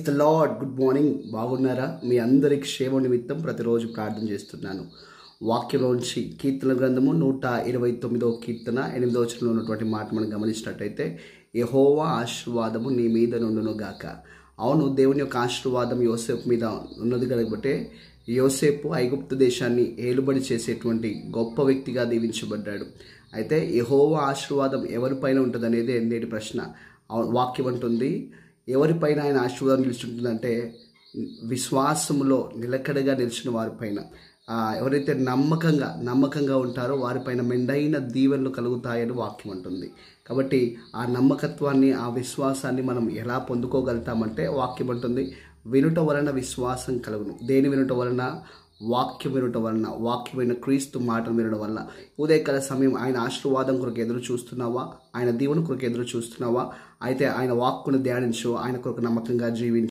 The lord. Good morning. బాగున్నారా? మీ అందరి క్షేమ నిమిత్తం ప్రతిరోజు ప్రార్థన చేస్తున్నాను. వాక్యంలోంచి కీర్తన గ్రంథము 129వ కీర్తన 8వ వచనంలో ఉన్నటువంటి మాట మనం గమనించినట్టయితే, యెహోవా ఆశీర్వాదము నీ మీద నుండును గాక. అవును, దేవుని యొక్క ఆశీర్వాదం యోసేపు మీద ఉన్నది కాబట్టి యోసేపు ఐగుప్తు దేశాన్ని ఏలుబడి చేసేటువంటి గొప్ప వ్యక్తిగా దీవించబడ్డాడు. అయితే యెహోవా ఆశీర్వాదం ఎవరిపైన ఉంటుంది అనేది నేటి ప్రశ్న. వాక్యం అంటుంది, ఎవరిపైన ఆయన ఆశీర్వాదం నిలుచుంటుందంటే విశ్వాసములో నిలకడగా నిలిచిన వారిపైన, ఎవరైతే నమ్మకంగా ఉంటారో వారిపైన మెండైన దీవెనలు కలుగుతాయని వాక్యం అంటుంది. కాబట్టి ఆ నమ్మకత్వాన్ని, ఆ విశ్వాసాన్ని మనం ఎలా పొందుకోగలుగుతామంటే వాక్యం అంటుంది, వినుట వలన విశ్వాసం కలుగును. దేని వినుట వలన? వాక్యం వినుట వలన, వాక్యమైన క్రీస్తు మాటలు వినడం వల్ల. ఉదయకాల సమయం ఆయన ఆశీర్వాదం కొరకు ఎదురు చూస్తున్నావా? ఆయన దీవెన కొరకు ఎదురు చూస్తున్నావా? అయితే ఆయన వాక్కును ధ్యానించు, ఆయన కొరకు నమ్మకంగా జీవించు.